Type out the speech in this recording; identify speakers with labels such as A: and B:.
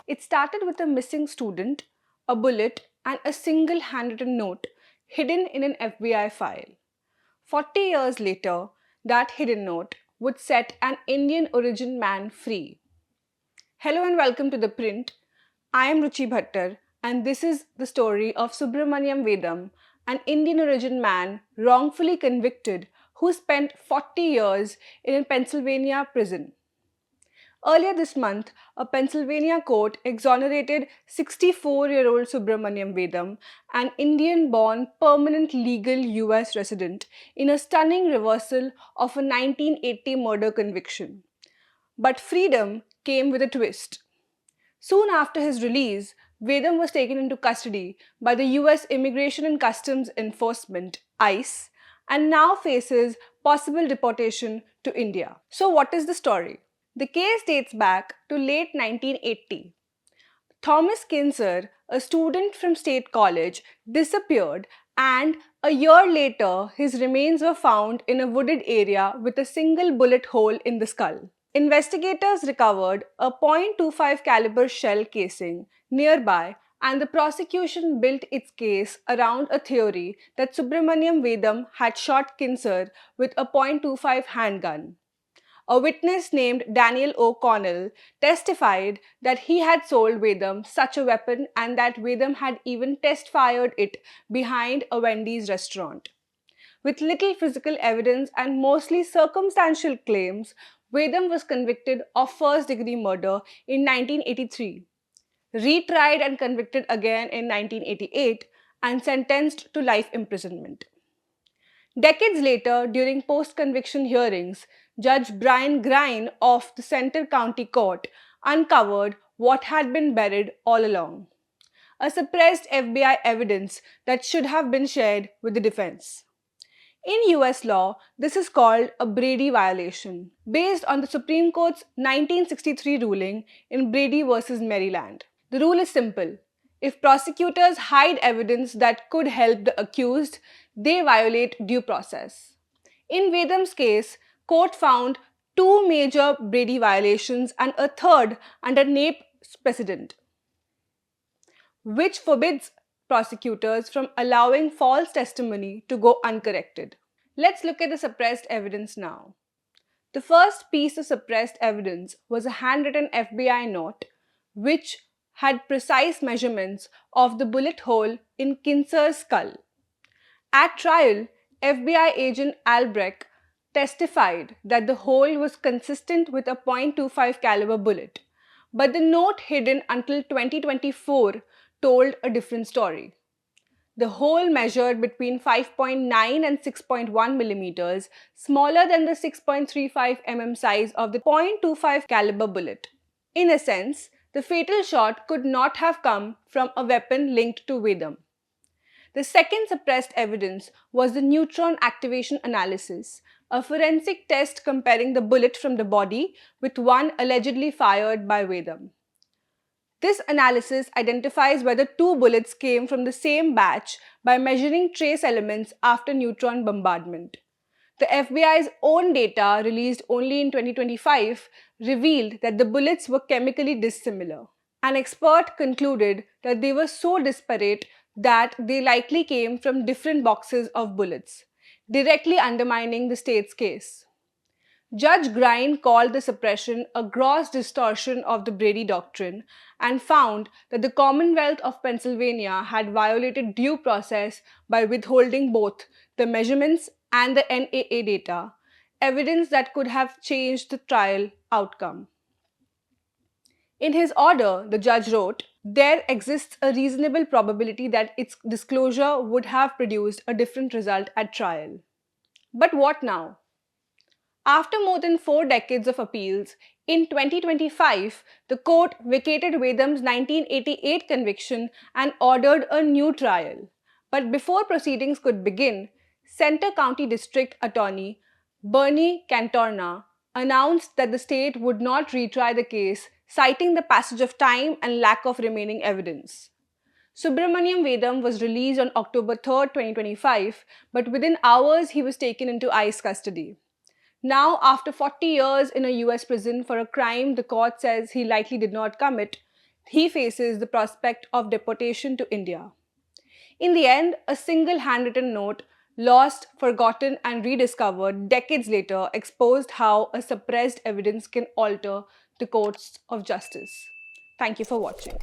A: It started with a missing student, a bullet, and a single handwritten note hidden in an FBI file. 40 years later, that hidden note would set an Indian origin man free. Hello and welcome to The Print. I am Ruchi Bhattar, and this is the story of Subramaniam Vedam, an Indian origin man wrongfully convicted who spent 40 years in a Pennsylvania prison. Earlier this month, a Pennsylvania court exonerated 64-year-old Subramaniam Vedam, an Indian-born permanent legal US resident, in a stunning reversal of a 1980 murder conviction. But freedom came with a twist. Soon after his release, Vedam was taken into custody by the US Immigration and Customs Enforcement, ICE, and now faces possible deportation to India. So, what is the story? The case dates back to late 1980. Thomas Kinser, a student from State College, disappeared, and a year later, his remains were found in a wooded area with a single bullet hole in the skull. Investigators recovered a .25 caliber shell casing nearby, and the prosecution built its case around a theory that Subramaniam Vedam had shot Kinser with a .25 handgun. A witness named Daniel O'Connell testified that he had sold Vedam such a weapon and that Vedam had even test fired it behind a Wendy's restaurant. With little physical evidence and mostly circumstantial claims, Vedam was convicted of first-degree murder in 1983, retried and convicted again in 1988, and sentenced to life imprisonment. Decades later, during post-conviction hearings, Judge Brian Grein of the Center County Court uncovered what had been buried all along: a suppressed FBI evidence that should have been shared with the defense. In US law, this is called a Brady violation, based on the Supreme Court's 1963 ruling in Brady v. Maryland. The rule is simple. If prosecutors hide evidence that could help the accused, they violate due process. In Vedam's case, court found two major Brady violations and a third under NAPE's precedent, which forbids prosecutors from allowing false testimony to go uncorrected. Let's look at the suppressed evidence now. The first piece of suppressed evidence was a handwritten FBI note, which had precise measurements of the bullet hole in Kinser's skull. At trial, FBI agent Albrecht testified that the hole was consistent with a .25 caliber bullet, but the note hidden until 2024 told a different story. The hole measured between 5.9 and 6.1 millimeters, smaller than the 6.35 mm size of the .25 caliber bullet. In a sense, the fatal shot could not have come from a weapon linked to Vedam. The second suppressed evidence was the neutron activation analysis, a forensic test comparing the bullet from the body with one allegedly fired by Vedam. This analysis identifies whether two bullets came from the same batch by measuring trace elements after neutron bombardment. The FBI's own data, released only in 2025, revealed that the bullets were chemically dissimilar. An expert concluded that they were so disparate that they likely came from different boxes of bullets, directly undermining the state's case. Judge Grein called the suppression a gross distortion of the Brady Doctrine and found that the Commonwealth of Pennsylvania had violated due process by withholding both the measurements and the NAA data, evidence that could have changed the trial outcome. In his order, the judge wrote, "There exists a reasonable probability that its disclosure would have produced a different result at trial." But what now? After more than 4 decades of appeals, in 2025, the court vacated Vedam's 1988 conviction and ordered a new trial. But before proceedings could begin, Center County District Attorney Bernie Cantorna announced that the state would not retry the case, citing the passage of time and lack of remaining evidence. Subramaniam Vedam was released on October 3, 2025, but within hours he was taken into ICE custody. Now, after 40 years in a US prison for a crime the court says he likely did not commit, he faces the prospect of deportation to India. In the end, a single handwritten note, lost, forgotten, and rediscovered decades later, exposed how a suppressed evidence can alter the course of justice. Thank you for watching.